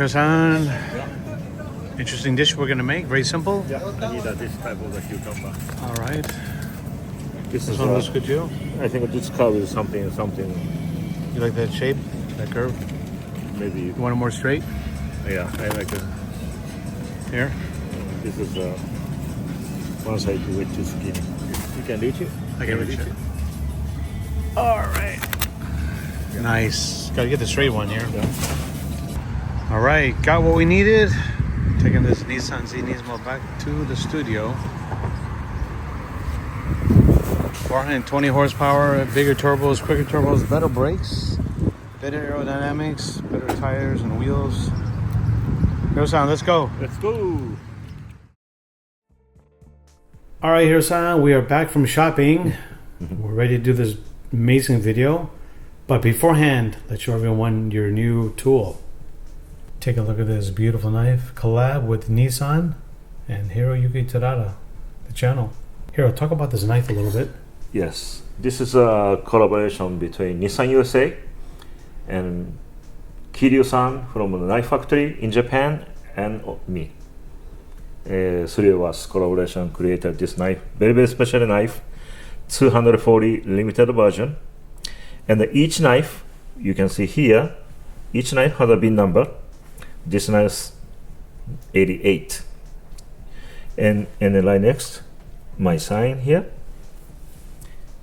Hiro-san. Yeah. Interesting dish we're gonna make. Very simple. Yeah, I need this type of the cucumber. All right. This This one looks good too. I think this curve is something. You like that shape? That curve? Maybe. You want it more straight? Yeah, I like it. Here. This is one side way too skinny. You can reach it. I can reach it. All right. Nice. Gotta get the straight one here. Yeah. All right, got what we needed. Taking this Nissan Z Nismo back to the studio. 420 horsepower, bigger turbos, quicker turbos, better brakes, better aerodynamics, better tires and wheels. Hiro-san, let's go. Let's go. All right, Hiro-san, we are back from shopping. We're ready to do this amazing video. But beforehand, let's show everyone your new tool. Take a look at this beautiful knife. Collab with Nissan and Hiroyuki Terada, the channel. Hiro, talk about this knife a little bit. Yes, this is a collaboration between NissanUSA and Kiryu-san from the knife factory in Japan and me. Three of us collaboration created this knife, very special knife, 240 limited version. And each knife, you can see here, each knife has a bin number. This knife is 88. And then right next, my sign here.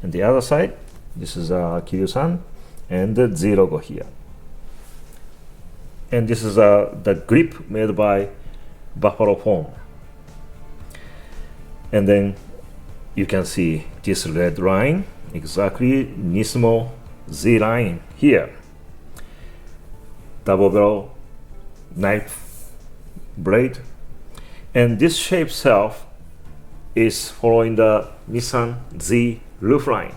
And the other side, this is Kiryu-san, and the Z logo here. And this is the grip made by Buffalo foam. And then you can see this red line, exactly Nismo Z line here. Double barrel knife blade. And this shape itself is following the Nissan Z roof line.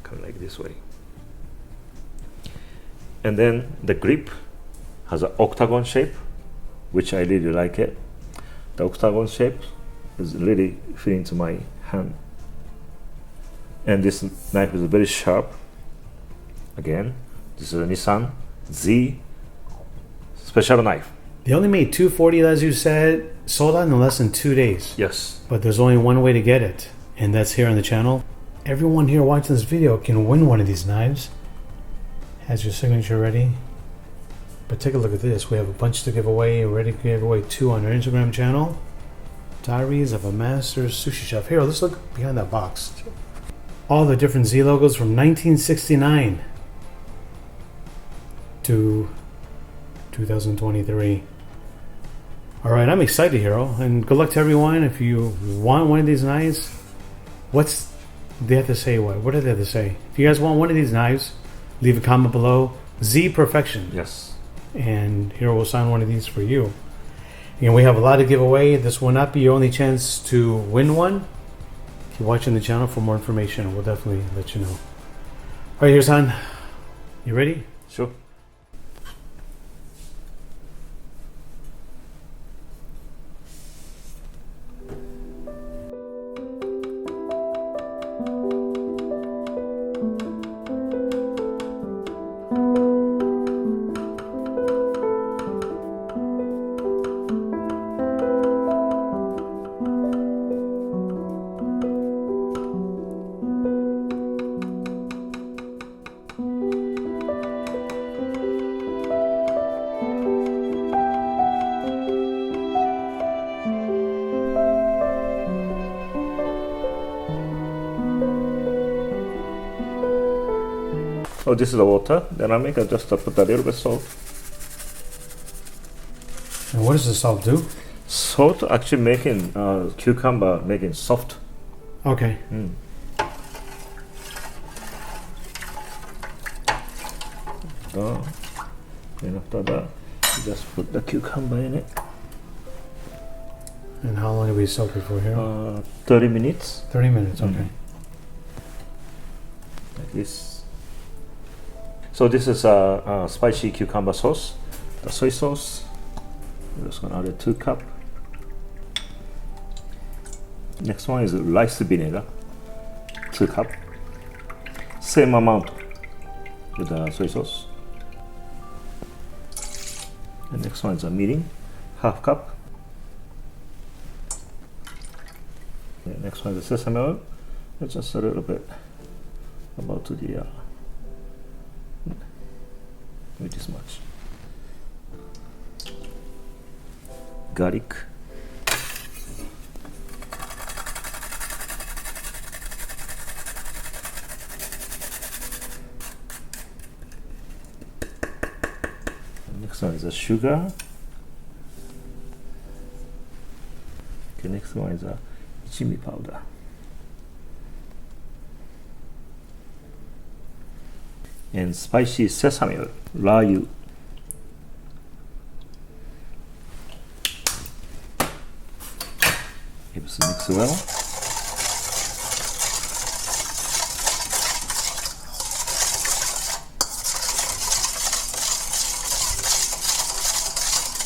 Come like this way. And then the grip has an octagon shape, which I really like it. The octagon shape is really fitting to my hand. And this knife is very sharp. Again, this is a Nissan Z special knife. They only made 240, as you said, sold out in less than 2 days. Yes. But there's only one way to get it, and that's here on the channel. Everyone here watching this video can win one of these knives. Has your signature ready. But take a look at this. We have a bunch to give away. We're ready to give away 2 on our Instagram channel. Diaries of a Master Sushi Chef. Here, let's look behind that box. All the different Z logos from 1969 to 2023. All right, I'm excited, Hiro, and good luck to everyone. If you want one of these knives, what's they have to say? What do they have to say? If you guys want one of these knives, leave a comment below. Z Perfection. Yes. And Hiro will sign one of these for you. And we have a lot to give away. This will not be your only chance to win one. If you're watching the channel for more information, we'll definitely let you know. All right, Hiro-san, you ready? Sure. Oh, this is the water. Then I make just put a little bit salt. And what does the salt do? Salt actually making cucumber making soft. Okay. And after that, you just put the cucumber in it. And how long do we soak it for here? 30 minutes. 30 minutes, okay. Like this. So this is a spicy cucumber sauce, the soy sauce. I'm just gonna add 2 cups. Next one is rice vinegar, 2 cups. Same amount with the soy sauce. The next one is a mirin, half cup. The next one is sesame oil, just a little bit about the maybe this much. Garlic. Next one is a sugar. Okay, next one is a ichimi powder. And spicy sesame oil, rayu. Mix well.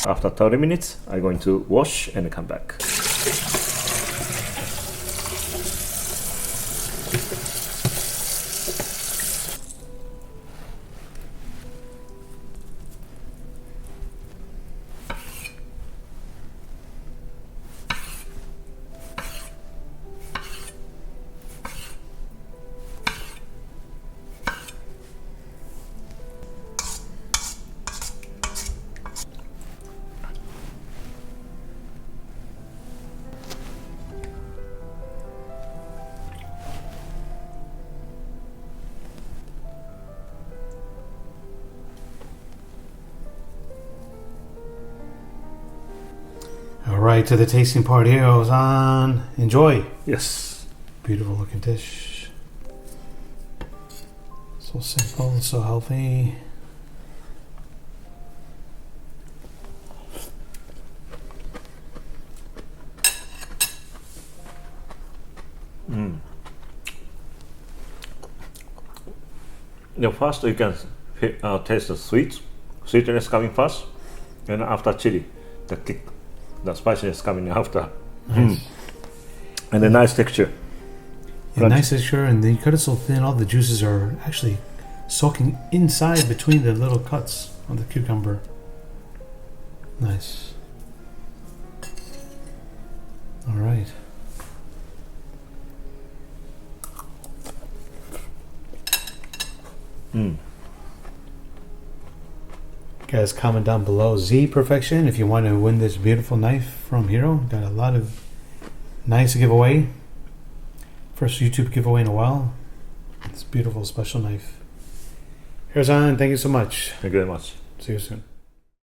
After 30 minutes, I'm going to wash and come back. Alright, to the tasting part here, Ozan. Enjoy. Yes. Beautiful looking dish. So simple, so healthy. First you can taste the sweetness coming first, and after chili, the kick, the spiciness coming after. Nice. And a nice texture. Yeah, nice texture, and then you cut it so thin, all the juices are actually soaking inside between the little cuts on the cucumber. Nice. All right. Guys, comment down below Z Perfection if you want to win this beautiful knife from Hiro. Got a lot of knives to give away. First YouTube giveaway in a while. This beautiful special knife. Here's on. Thank you so much. Thank you very much. See you soon.